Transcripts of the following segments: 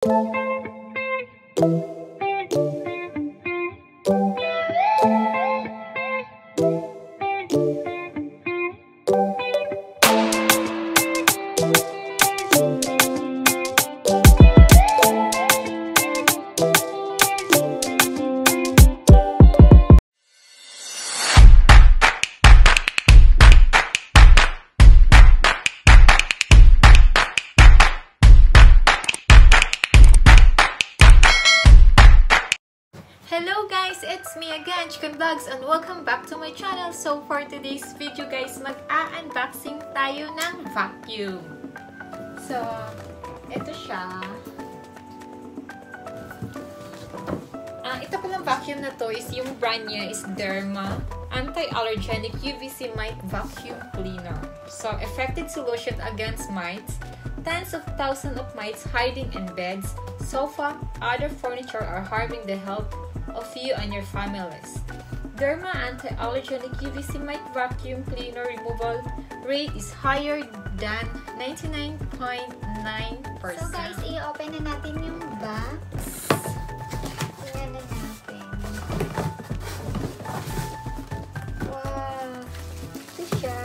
Hello guys, it's me again, Chicken Vlogs, and welcome back to my channel. So for today's video guys, mag-a-unboxing tayo ng vacuum. So, ito siya. Ito palang vacuum na to is yung brand niya is Deerma Anti-Allergic UVC Mite Vacuum Cleaner. So, effective solution against mites. Tens of thousands of mites hiding in beds, sofa, other furniture are harming the health of you and your families. Deerma Anti-Allergenic UVC Mite Vacuum Cleaner removal rate is higher than 99.9%. So guys, i-open na natin yung box. Tingnan na natin. Wow! Ito siya.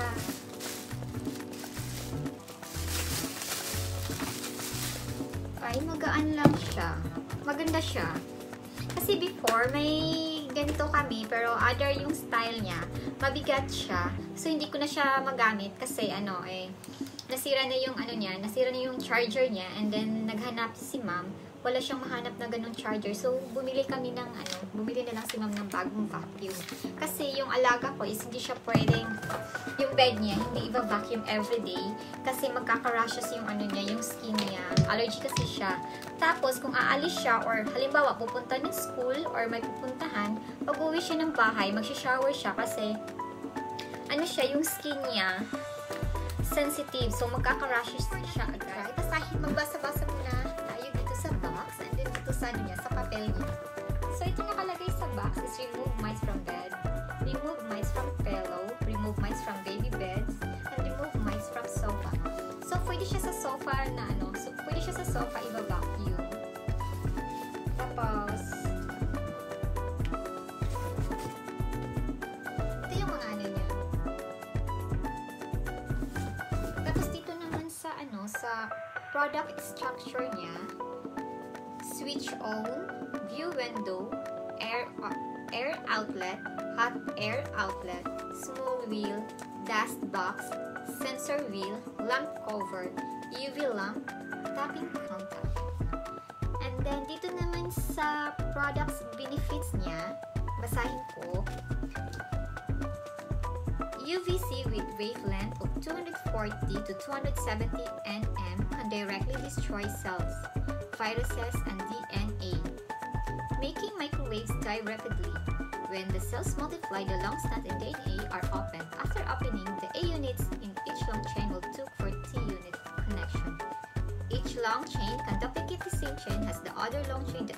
Ay, magaan lang siya. Maganda siya. Kasi before, may ganito kami, pero other yung style niya. Mabigat siya. So, hindi ko na siya magamit kasi, nasira na yung, nasira na yung charger niya. And then, naghanap si ma'am. Wala siyang mahanap na ganung charger. So, bumili na lang si ma'am ng bagong vacuum. Kasi, yung alaga ko is hindi siya pwedeng, yung bed niya, hindi i-vacuum everyday. Kasi, magkaka-rashes yung yung skin niya. Allergy kasi siya. Tapos, kung aalis siya, or halimbawa, pupunta ng school, or may pupuntahan, pag-uwi siya ng bahay, mag-shower siya kasi, yung skin niya, sensitive. So, magkaka-rashes siya agad. Basahin, magbasa-basa muna tayo dito sa box, and then dito sa sa papel niya. So, ito nakalagay sa box is remove mites from bed, remove mites from pillow, remove mites from baby beds, and remove mites from sofa. So, pwede siya sa sofa na pwede siya sa sofa i-vacuum. Tapos, ito yung mga niya. Tapos, dito naman sa sa product structure niya, switch on, view window, air outlet, hot air outlet, small wheel, dust box, sensor wheel, lamp cover, UV lamp, tapping contact. And then, dito naman sa products benefits niya, basahin ko, UVC with wavelength of 240 to 270 nm can directly destroy cells, viruses, and DNA, making microwaves die rapidly. When the cells multiply, the long stunted DNA are opened. After opening, the A units in each long chain will look for T-unit connection. Each long chain can duplicate the same chain as the other long chain that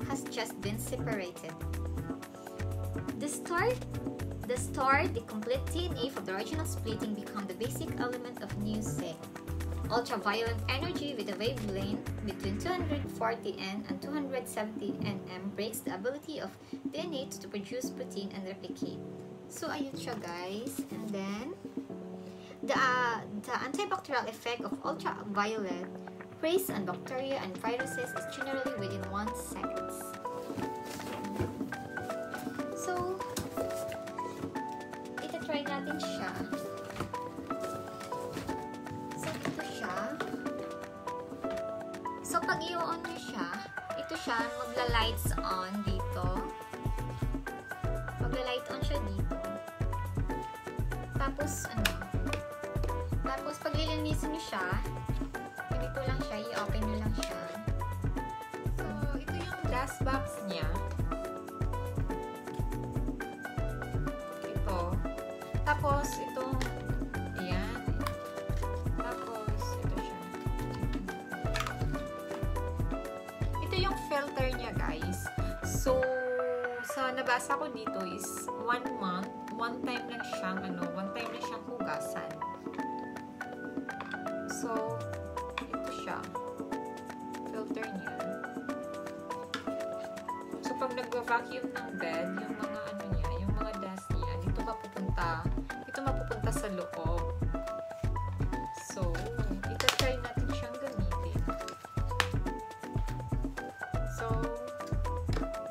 has just been separated. The complete DNA from the original splitting become the basic element of new cell. Ultraviolet energy with a wavelength between 240 N and 270 nm breaks the ability of DNA to produce protein and replicate. So, ayun siya guys. And then, the antibacterial effect of ultraviolet rays on bacteria and viruses is generally within 1 second. So, try natin siya. So, ito siya. So, pag i-on nyo siya, ito siya, magla-lights on dito. Magla-light on siya dito. Tapos, Tapos, pag lilinisin nyo siya, ganito lang siya, i-open nyo lang siya. So, ito yung dust box niya. Tapos, itong, ayan. Tapos, ito siya. Ito yung filter niya, guys. So, sa nabasa ko dito is 1 month, one time lang siyang hugasan. So, ito siya. filter niya. So, pag nag-vacuum ng bed, yung mga ano niya, yung mga dust niya, dito mapupunta sa loob. So, ita-try natin siyang gamitin. So,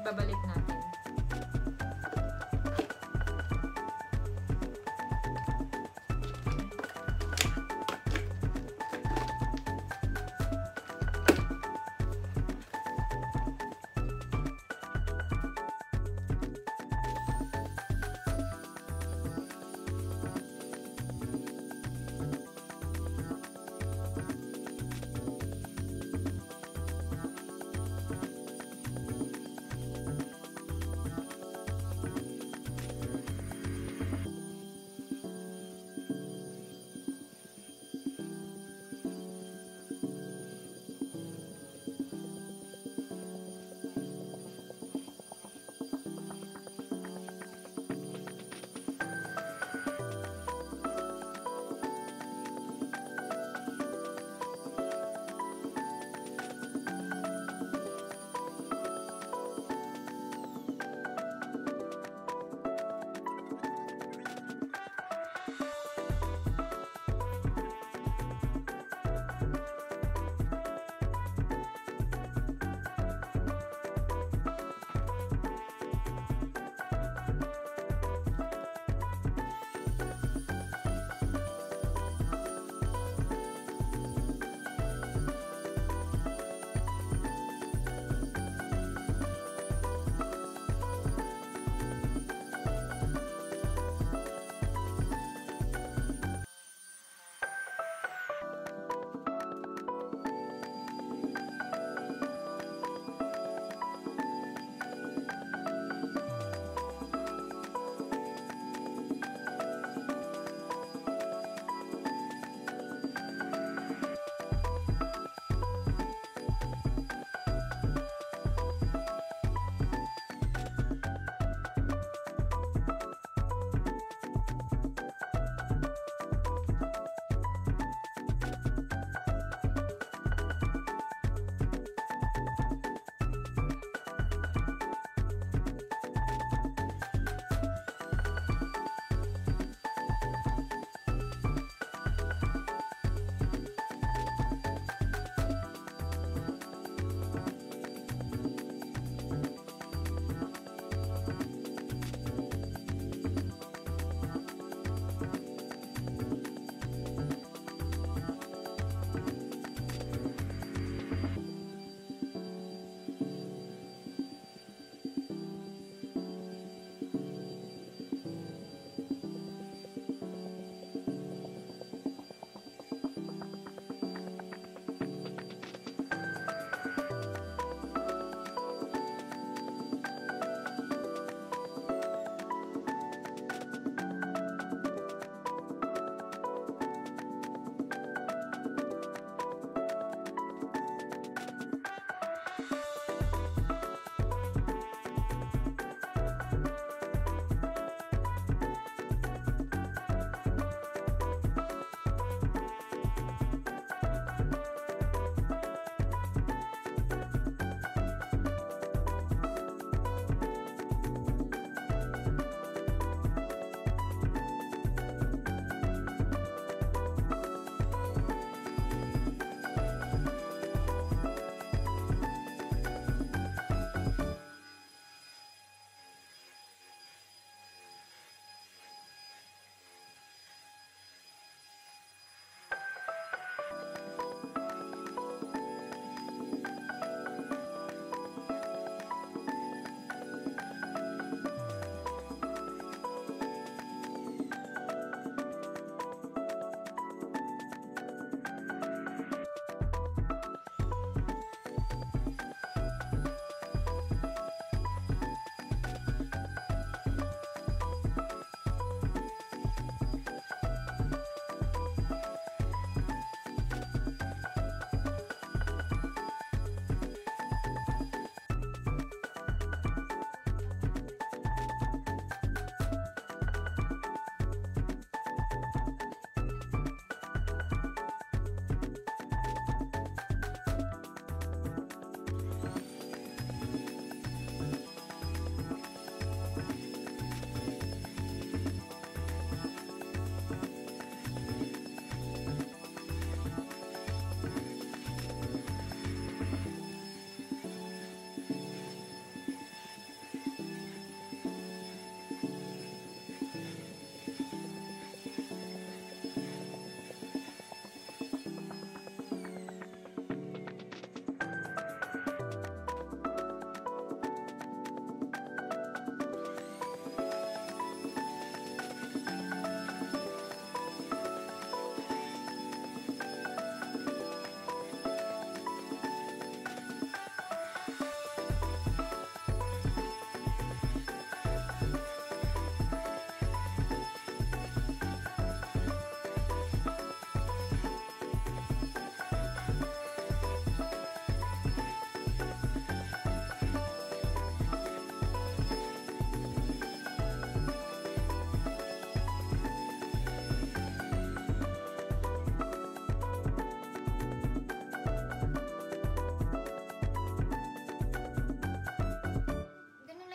babalik natin.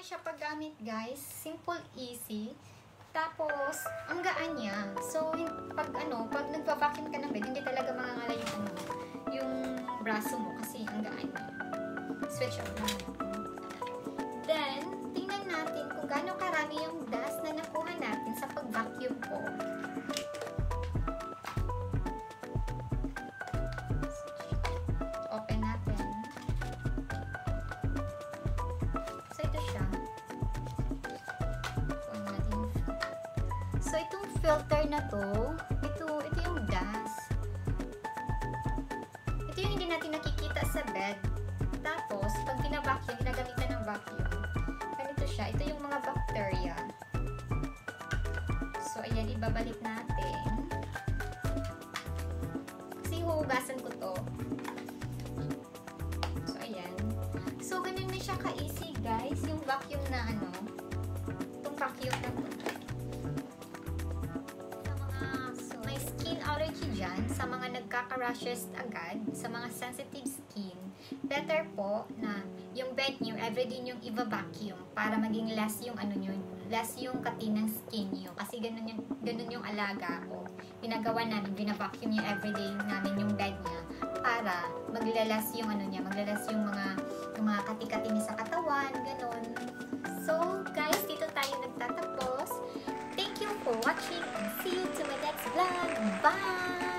siya paggamit, guys. Simple, easy. Tapos, ang gaan niya. So, pag nagva-vacuum ka ng bed, hindi talaga mangangalay yung braso mo kasi ang gaan niya. Switch off na natin. Then, tingnan natin kung gaano karami yung dust na nakuha natin sa pag-vacuum ko. Open natin. So, ito siya. So, itong filter na to, ito yung dust. Ito yung hindi natin nakikita sa bed. Tapos, pag gina-vacuum, ginagamitan ng vacuum, ganito siya. Ito yung mga bacteria. So, ayan, ibabalik natin. Kasi huhugasan ko to. So, ayan. So, ganun na siya ka-easy, guys. Yung vacuum na itong vacuum na to. May skin allergy dyan, sa mga nagkaka-rashes agad, sa mga sensitive skin, better po na yung bed nyo, everyday nyo i-vacuum para maging less yung less yung kati ng skin nyo. Kasi ganun yung alaga ko. Ginagawa namin, bina-vacuum yung everyday namin yung bed niya para maglalas yung maglalas yung mga kati-kati niya sa katawan, ganun. So, guys, dito tayo nagtatapos. Thank you for watching and see you to my next vlog. Bye!